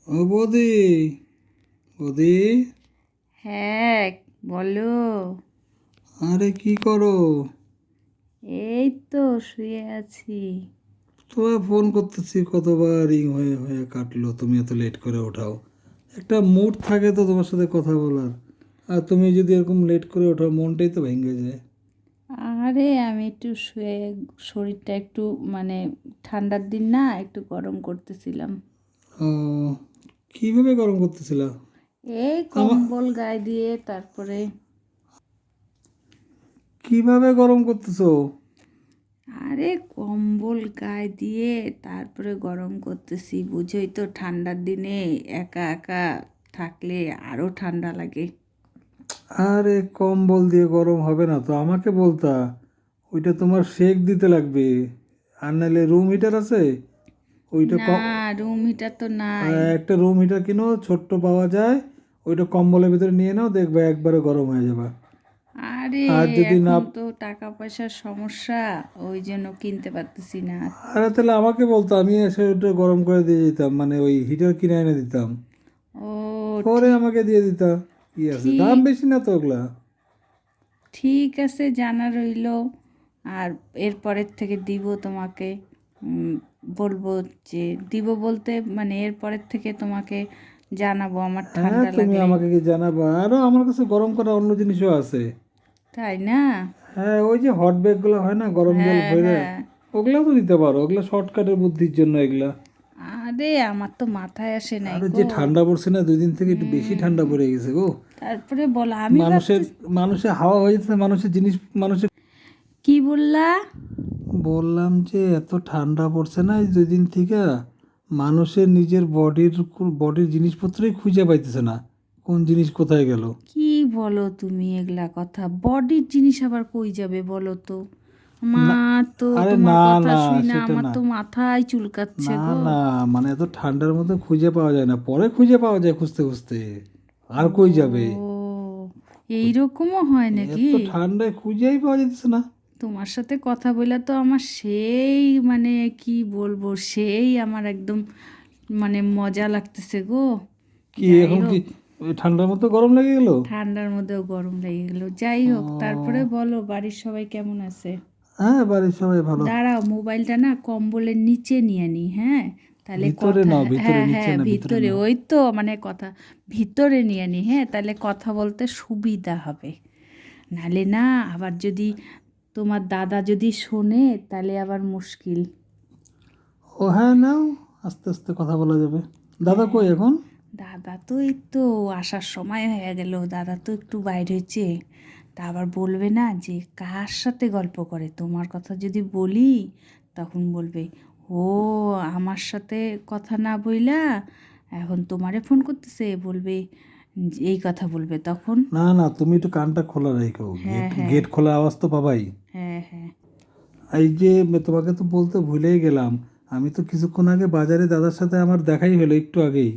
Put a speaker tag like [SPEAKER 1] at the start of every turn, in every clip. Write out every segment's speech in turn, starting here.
[SPEAKER 1] ও বৌদি, বৌদি,
[SPEAKER 2] হ্যাঁ, বলো।
[SPEAKER 1] আরে কি করো?
[SPEAKER 2] এই তো শুয়ে আছি।
[SPEAKER 1] তোমায় ফোন করতেছি, কতবার রিং হয়ে হয়ে কাটলো, তুমি এত লেট করে ওঠাও। একটা মুড থাকে তো তোমার সাথে কথা বলার, আর তুমি যদি এরকম লেট করে ওঠাও মনটাই তো ভেঙে যায়।
[SPEAKER 2] আরে আমি একটু শুয়ে, শরীরটা একটু মানে ঠান্ডার দিন না, একটু গরম করতেছিলাম।
[SPEAKER 1] ও, কিভাবে গরম করতেছিলা?
[SPEAKER 2] এই
[SPEAKER 1] আমার
[SPEAKER 2] কম্বল গায়ে দিয়ে তারপরে।
[SPEAKER 1] কিভাবে গরম করতেছো?
[SPEAKER 2] আরে কম্বল গায়ে দিয়ে তারপরে গরম করতেছি, বুঝোই তো ঠান্ডার দিনে একা একা থাকলে আরো ঠান্ডা লাগে।
[SPEAKER 1] আরে কম্বল দিয়ে গরম হবে না তো আমাকে বলতা, ওইটা তোমার সেক দিতে লাগবে। আর নাহলে রুম হিটার আছে, ওইটা
[SPEAKER 2] না, রুম হিটার তো নাই।
[SPEAKER 1] একটা রুম হিটার কিনো, ছোট্ট পাওয়া যায়। ওইটা কম্বলের ভিতরে নিয়ে নাও, দেখবে একবারে গরম হয়ে যাবে।
[SPEAKER 2] আরে
[SPEAKER 1] আর যদি না,
[SPEAKER 2] এখন তো টাকা পয়সার সমস্যা, ওই জন্য কিনতে পারতেছি না।
[SPEAKER 1] আরে তাহলে আমাকে বলতো, আমি এসে ওটা গরম করে দিয়ে দিতাম, মানে ওই হিটার কিনে এনে দিতাম।
[SPEAKER 2] ও,
[SPEAKER 1] পরে
[SPEAKER 2] ঠিক
[SPEAKER 1] আমাকে দিয়ে দিতা। কি আছে, দাম
[SPEAKER 2] ঠিক
[SPEAKER 1] বেশি না তো ওগুলা।
[SPEAKER 2] ঠিক আছে, জানা রইলো। আর এরপরের থেকে দিব তোমাকে। উম, বলবো যে দিব বলতে মানে এরপরের থেকে তোমাকে জানাবো আমার
[SPEAKER 1] হ্যাঁ,
[SPEAKER 2] ঠান্ডা
[SPEAKER 1] তুমি
[SPEAKER 2] লাগলে।
[SPEAKER 1] আমাকে কি জানাবা। আরও আমার কাছে গরম করা অন্য জিনিসও আছে।
[SPEAKER 2] তাই না?
[SPEAKER 1] হ্যাঁ, ওই যে হট ব্যাগগুলো হয় না, গরম জল
[SPEAKER 2] হ্যাঁ,
[SPEAKER 1] ভরে,
[SPEAKER 2] হ্যাঁ।
[SPEAKER 1] ওগুলাও তো দিতে পারো। ওগুলো শর্টকাটের বুদ্ধির জন্য এগুলা।
[SPEAKER 2] আরে আমার তো মাথায় আসে নাই
[SPEAKER 1] আরে
[SPEAKER 2] গো।
[SPEAKER 1] যে ঠান্ডা পড়ছে না, 2 দিন থেকে একটু বেশি ঠান্ডা
[SPEAKER 2] হুম।
[SPEAKER 1] পড়ে গেছে গো।
[SPEAKER 2] তারপরে বলো, আমি
[SPEAKER 1] মানুষের
[SPEAKER 2] ভাবতেছি।
[SPEAKER 1] মানুষের হাওয়া হয়ে যাচ্ছে, মানুষের জিনিস, মানুষের।
[SPEAKER 2] কি বললা?
[SPEAKER 1] বললাম যে এত ঠান্ডা পড়ছে না এই 2 দিন থেকে, মানুষের নিজের বডির জিনিসপত্রই খুঁজে পাইতেছে না, কোন জিনিস কোথায় গেল।
[SPEAKER 2] কি বলো তুমি এগুলা কথা? বডির জিনিস আবার কই যাবে বলো তো?
[SPEAKER 1] না,
[SPEAKER 2] আমার তো
[SPEAKER 1] আরে
[SPEAKER 2] তোমার
[SPEAKER 1] না,
[SPEAKER 2] কথা
[SPEAKER 1] না,
[SPEAKER 2] শুই না,
[SPEAKER 1] সেটা
[SPEAKER 2] আমার
[SPEAKER 1] না।
[SPEAKER 2] তো মাথায় চুলকাচ্ছে
[SPEAKER 1] না,
[SPEAKER 2] গো।
[SPEAKER 1] না, মানে এত ঠান্ডার মধ্যে খুঁজে পাওয়া যায় না, পরে খুঁজে পাওয়া যায় খুঁজতে খুঁজতে। আর কই যাবে?
[SPEAKER 2] ও, এইরকমও হয় নাকি?
[SPEAKER 1] এত ঠান্ডায় খুঁজেই পাওয়া যাচ্ছে না।
[SPEAKER 2] তোমার সাথে কথা বলে তো আমার সেই মানে কি বলবো, সেই আমার একদম মানে মজা লাগতেছে গো।
[SPEAKER 1] কি
[SPEAKER 2] যাই
[SPEAKER 1] এখন কি
[SPEAKER 2] হোক,
[SPEAKER 1] ওই ঠান্ডার মধ্যে গরম লেগে গেল?
[SPEAKER 2] ঠান্ডার মধ্যেও গরম লেগে গেল। যাই হোক, তারপরে
[SPEAKER 1] ও,
[SPEAKER 2] বলো বাড়ির সবাই কেমন আছে?
[SPEAKER 1] হ্যাঁ, বাড়ির সবাই ভালো।
[SPEAKER 2] দাঁড়াও, মোবাইলটা না কম্বলের নিচে নিয়ে নি, হ্যাঁ? তাহলে
[SPEAKER 1] ভিতরে
[SPEAKER 2] কথা,
[SPEAKER 1] নাও, ভিতরে,
[SPEAKER 2] হ্যাঁ
[SPEAKER 1] নিচে
[SPEAKER 2] হ্যাঁ
[SPEAKER 1] না, ভিতরে
[SPEAKER 2] ভিতরে,
[SPEAKER 1] নাও।
[SPEAKER 2] ওই তো মানে কথা ভিতরে নিয়ে নি, হ্যাঁ? তাহলে কথা বলতে সুবিধা হবে। নালে না, আবার যদি তোমার দাদা যদি শোনে তাহলে আবার মুশকিল।
[SPEAKER 1] ও হ্যাঁ, নাও, আস্তে আস্তে কথা বলা যাবে। দাদা
[SPEAKER 2] হ্যাঁ,
[SPEAKER 1] কই এখন?
[SPEAKER 2] দাদা তো এই তো আসার সময় হয়ে গেল। দাদা তো একটু বাইরে হয়েছে। তা আবার বলবে না যে কার সাথে গল্প করে, তোমার কথা যদি বলি তখন বলবে, ও আমার সাথে কথা না বইলা এখন তোমারে ফোন করতেছে, বলবে এই কথা বলবে তখন।
[SPEAKER 1] না, না, তুমি একটু কানটা খোলা রাখো, গেট
[SPEAKER 2] হ্যাঁ, হ্যাঁ,
[SPEAKER 1] গেট খোলা আওয়াজ তো পাবাই।
[SPEAKER 2] হ্যাঁ, হ্যাঁ।
[SPEAKER 1] এই যে, তোমাকে তো বলতে ভুলেই গেলাম, আমি তো কিছুক্ষণ আগে বাজারে দাদার সাথে আমার দেখাই হলো একটু আগেই।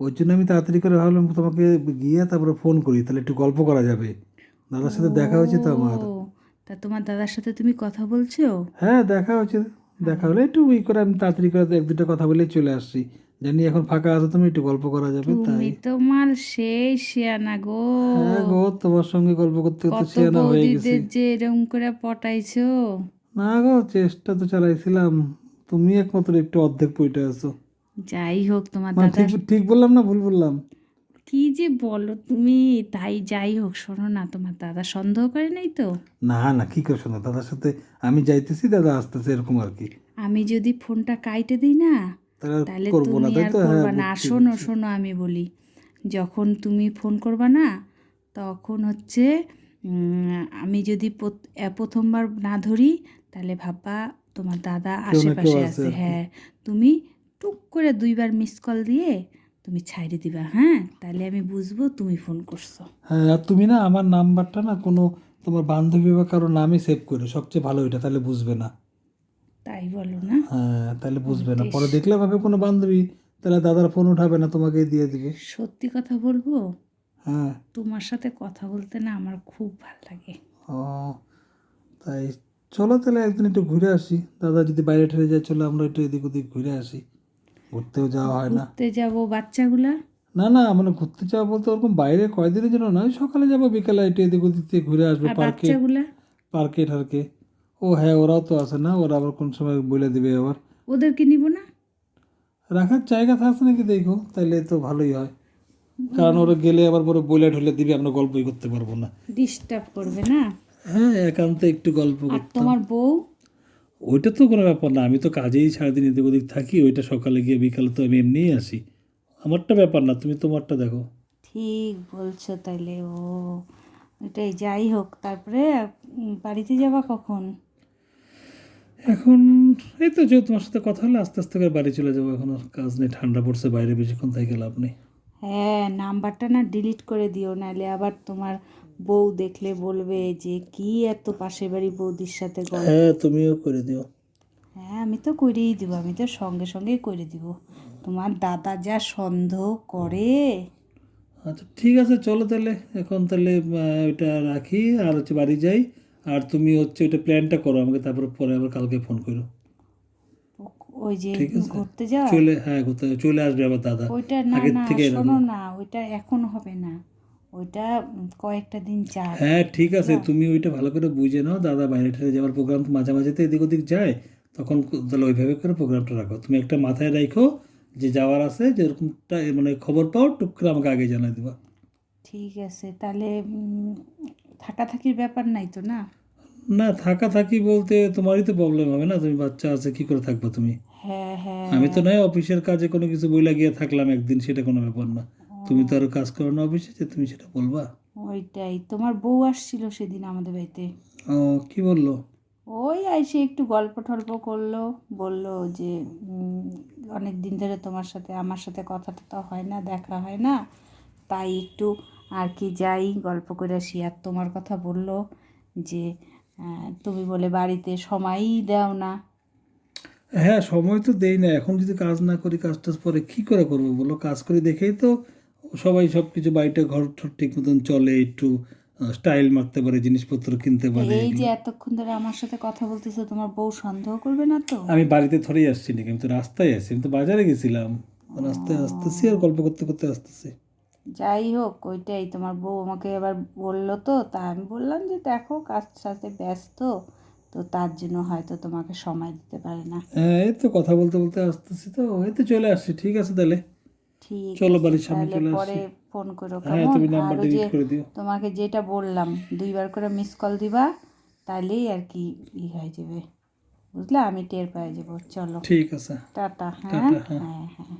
[SPEAKER 1] ওই জন্য আমি তাড়াতাড়ি করে ভাবলাম তোমাকে গিয়ে তারপরে ফোন করি, তাহলে একটু গল্প করা যাবে। দাদার সাথে দেখা
[SPEAKER 2] ও,
[SPEAKER 1] হয়েছে তো আমার।
[SPEAKER 2] তা তোমার দাদার সাথে তুমি কথা বলছো?
[SPEAKER 1] হ্যাঁ, দেখা হয়েছে। দেখা হলে একটু করে আমি তাড়াতাড়ি করে 1-2টা কথা বলেই চলে আসছি। জানি এখন ফাঁকা আছো তুমি, একটু গল্প করা যাবে তাই।
[SPEAKER 2] তুমি তো মাল সেই শিয়ানা গো।
[SPEAKER 1] হ্যাঁ গো, তোমার সঙ্গে গল্প করতে করতে
[SPEAKER 2] কত
[SPEAKER 1] শিয়ানা হয়ে গেছি।
[SPEAKER 2] বৌদিদের যে এরম করে পটাইছো।
[SPEAKER 1] না গো, চেষ্টা তো চালাইছিলাম। তুমি একমাত্র একটু অর্ধেক পইটা আছো।
[SPEAKER 2] যাই হোক, তোমার
[SPEAKER 1] মানে ঠিক
[SPEAKER 2] দাদার
[SPEAKER 1] ঠিক বললাম না ভুল বললাম?
[SPEAKER 2] কি যে বলো তুমি। তাই, যাই হোক, শোনো না, তোমার দাদা সন্দেহ করে নাই তো?
[SPEAKER 1] না, না, কি করে শোনো, দাদার সাথে আমি যাইতেছি, দাদা আসতেছে, এরকম আর কি।
[SPEAKER 2] আমি যদি ফোনটা কাইটে দিই না,
[SPEAKER 1] তাহলে আর
[SPEAKER 2] তাহলে
[SPEAKER 1] করবো না,
[SPEAKER 2] তুমি
[SPEAKER 1] তাই
[SPEAKER 2] আর
[SPEAKER 1] তো? হ্যাঁ,
[SPEAKER 2] করবা না। আর
[SPEAKER 1] বুঝছি,
[SPEAKER 2] শোনো
[SPEAKER 1] বুঝছি।
[SPEAKER 2] শোনো, আমি বলি, যখন তুমি ফোন করবা না, তখন হচ্ছে আমি যদি প্রথমবার না ধরি, তাহলে ভাববা তোমার দাদা
[SPEAKER 1] কেউ না কেউ
[SPEAKER 2] আশেপাশে
[SPEAKER 1] আছে
[SPEAKER 2] আছে।
[SPEAKER 1] আর কি।
[SPEAKER 2] হ্যাঁ, তুমি টুক করে 2বার মিস কল দিয়ে তুমি ছাইড়ে দিবা, হ্যাঁ? তাহলে আমি বুঝবো তুমি ফোন করছো।
[SPEAKER 1] হ্যাঁ, আর তুমি না আমার নাম্বারটা না কোনো তোমার বান্ধবী বা কারো নামই সেভ করে, সবচেয়ে ভালো এটা, তাহলে বুঝবে না।
[SPEAKER 2] তাই বলো না?
[SPEAKER 1] হ্যাঁ, তাহলে
[SPEAKER 2] ও
[SPEAKER 1] বুঝবে না,
[SPEAKER 2] বেশ।
[SPEAKER 1] পরে দেখলে ভাবে কোনো বান্ধবী, তাহলে দাদার ফোন উঠাবে না, তোমাকেই দিয়ে দিবে।
[SPEAKER 2] সত্যি কথা বলবো,
[SPEAKER 1] হ্যাঁ।
[SPEAKER 2] তোমার সাথে কথা বলতে না আমার খুব ভাল লাগে।
[SPEAKER 1] ও, তাই। চলো তাহলে একদিন একটু ঘুরে আসি, দাদা যদি বাইরে ঠেলে যায়, চলো আমরা একটু এদিক ওদিক ঘুরে আসি, ঘুরতেও যাওয়া হয় না।
[SPEAKER 2] ঘুরতে যাব বাচ্চাগুলা?
[SPEAKER 1] না না, মানে ঘুরতে যাওয়া বলতে ওরকম বাইরে কয়দিনের জন্য নয়, সকালে যাবো বিকেলে একটু এদিক ওদিক থেকে ঘুরে আসবো
[SPEAKER 2] আর
[SPEAKER 1] পার্কে
[SPEAKER 2] বাচ্চাগুলা?
[SPEAKER 1] পার্কে ঠার্কে। ও হ্যাঁ, ওরাও তো আছে না, ওরা আবার কোন সময় বলে দিবে আবার।
[SPEAKER 2] ওদেরকে নিব না?
[SPEAKER 1] রাখার জায়গা থাকছে নাকি দেখো, তাহলে তো ভালোই হয়, কারণ ওরা গেলে আবার পরে বলে ঢলে দিবে, আমরা গল্পই করতে পারবো না।
[SPEAKER 2] ডিস্টার্ব করবে না?
[SPEAKER 1] হ্যাঁ, একান্তে একটু গল্প
[SPEAKER 2] আর
[SPEAKER 1] করতাম।
[SPEAKER 2] তোমার বউ?
[SPEAKER 1] ওইটা তো কোনো ব্যাপার না, আমি তো কাজেই সারাদিন এদিক ওদিক থাকি, ওইটা সকালে গিয়ে বিকালে তো আমি এমনিই আসি, আমারটা ব্যাপার না, তুমি তোমারটা দেখো।
[SPEAKER 2] ঠিক বলছো তাইলে। ও এটাই, যাই হোক, তারপরে বাড়িতে যাবা কখন?
[SPEAKER 1] এখন এই তো যে তোমার সাথে কথা হলে আস্তে আস্তে করে বাড়ি চলে যাবো, এখন আর কাজ নেই, ঠান্ডা পড়ছে বাইরে, বেশিক্ষণ থেকে লাভ নেই।
[SPEAKER 2] হ্যাঁ, নাম্বারটা না ডিলিট করে দিও, নাহলে আবার তোমার বউ দেখলে বলবে যে কি এত পাশের বাড়ি বৌদির সাথে গল্প।
[SPEAKER 1] হ্যাঁ, তুমিও করে দিও।
[SPEAKER 2] হ্যাঁ, আমি তো করেই দিব, আমি তো সঙ্গে সঙ্গেই করে দিব। তোমার দাদা যা সন্দেহ করে।
[SPEAKER 1] আচ্ছা ঠিক আছে, চলো তাহলে এখন তাহলে ওইটা রাখি, আর হচ্ছে বাড়ি যাই। আর তুমি হচ্ছে ওইটা প্ল্যানটা করো আমাকে, তারপর পরে আবার কালকে ফোন করো।
[SPEAKER 2] ওই যে
[SPEAKER 1] ঠিক আছে,
[SPEAKER 2] ঘুরতে যাওয়া,
[SPEAKER 1] হ্যাঁ চলে আসবে আবার দাদা,
[SPEAKER 2] ওইটা না
[SPEAKER 1] আগের
[SPEAKER 2] না,
[SPEAKER 1] থেকে
[SPEAKER 2] শোনো
[SPEAKER 1] এরকম।
[SPEAKER 2] না, ওইটা এখন হবে না। ওইটা কয়েকটা দিন যাক।
[SPEAKER 1] হ্যাঁ ঠিক আছে,
[SPEAKER 2] বুঝলা?
[SPEAKER 1] তুমি ওইটা ভালো করে বুঝে নাও, দাদা বাইরে টেরে যাওয়ার প্রোগ্রাম মাঝে মাঝে তো এদিক ওদিক যায়, তখন তাহলে ওইভাবে করে প্রোগ্রামটা রাখো, তুমি একটা মাথায় রাখো যে যাওয়ার আছে, যেরকমটা মানে খবর পাও টুক করে আমাকে আগে জানাই দিবা।
[SPEAKER 2] ঠিক আছে তাহলে। থাকাথাকির ব্যাপার নাই তো না?
[SPEAKER 1] না, থাকা থাকি বলতে তোমারই তো প্রবলেম হবে না, তুমি বাচ্চা আছে কি করে থাকবা তুমি।
[SPEAKER 2] হ্যাঁ
[SPEAKER 1] আমি তো
[SPEAKER 2] হ্যাঁ।
[SPEAKER 1] নয় অফিসের কাজে কোনো কিছু বইলা গিয়ে থাকলাম একদিন, সেটা কোনো ব্যাপার না। তুমি তো আরো কাজ করো না অফিসে, যে তুমি সেটা বলবা।
[SPEAKER 2] ওইটাই, তোমার বউ আসছিল সেদিন আমাদের বাড়িতে।
[SPEAKER 1] ও, কি বললো?
[SPEAKER 2] ওই আইসে একটু গল্প টল্প করলো, বলল যে অনেক দিন ধরে তোমার সাথে আমার সাথে কথা টথা হয় না, দেখা হয় না, তাই একটু আর কি যাই গল্প করে আসি। আর তোমার কথা বলল যে তুমি বলে বাড়িতে সময়ই দাও না।
[SPEAKER 1] হ্যাঁ, সময় তো দেই না, এখন যদি কাজ না করি, কাজ টাজ পরে কী করে করবো বলো, কাজ করি দেখেই তো সবাই সব কিছু বাড়িতে ঘর ঠর ঠিক মতন চলে, একটু স্টাইল মারতে পারে, জিনিসপত্র কিনতে
[SPEAKER 2] তো
[SPEAKER 1] পারে
[SPEAKER 2] এই যে
[SPEAKER 1] এগুলো।
[SPEAKER 2] এতক্ষণ ধরে আমার সাথে কথা বলতেছো, তোমার বউ সন্দেহ করবে না তো?
[SPEAKER 1] আমি বাড়িতে থরেই আসছি নাকি, আমি তো রাস্তায় আছি, আমি তো বাজারে গেছিলাম, রাস্তায় আসতেছি আর গল্প করতে করতে আসতেছি।
[SPEAKER 2] যাই হোক, ওইটাই, তোমার বউ আমাকে এবার বললো, তো তা আমি বললাম যে দেখো কাজ সাথে ব্যস্ত, তো তার জন্য হয়তো তোমাকে সময় দিতে পারে না।
[SPEAKER 1] হ্যাঁ, এই তো কথা বলতে বলতে আসতেছি, তো এই তো চলে আসছি, ঠিক আছে তাহলে
[SPEAKER 2] ঠিক
[SPEAKER 1] চলো
[SPEAKER 2] আছে,
[SPEAKER 1] বাড়ির সামনে
[SPEAKER 2] তাহলে
[SPEAKER 1] চলে
[SPEAKER 2] পরে
[SPEAKER 1] আসছি।
[SPEAKER 2] ফোন করো
[SPEAKER 1] হ্যাঁ,
[SPEAKER 2] কেমন।
[SPEAKER 1] তুমি
[SPEAKER 2] আর
[SPEAKER 1] নাম্বার
[SPEAKER 2] ওই যে
[SPEAKER 1] ডিলিট করে দিও।
[SPEAKER 2] তোমাকে যেটা বললাম 2বার করে মিস কল দিবা, তাহলেই আর কি হয়ে যাবে, বুঝলা, আমি টের পেয়ে যাবো। চলো,
[SPEAKER 1] ঠিক আছে।
[SPEAKER 2] টাটা। হ্যাঁ
[SPEAKER 1] টাটা, হ্যাঁ।
[SPEAKER 2] হ্যাঁ হ্যাঁ।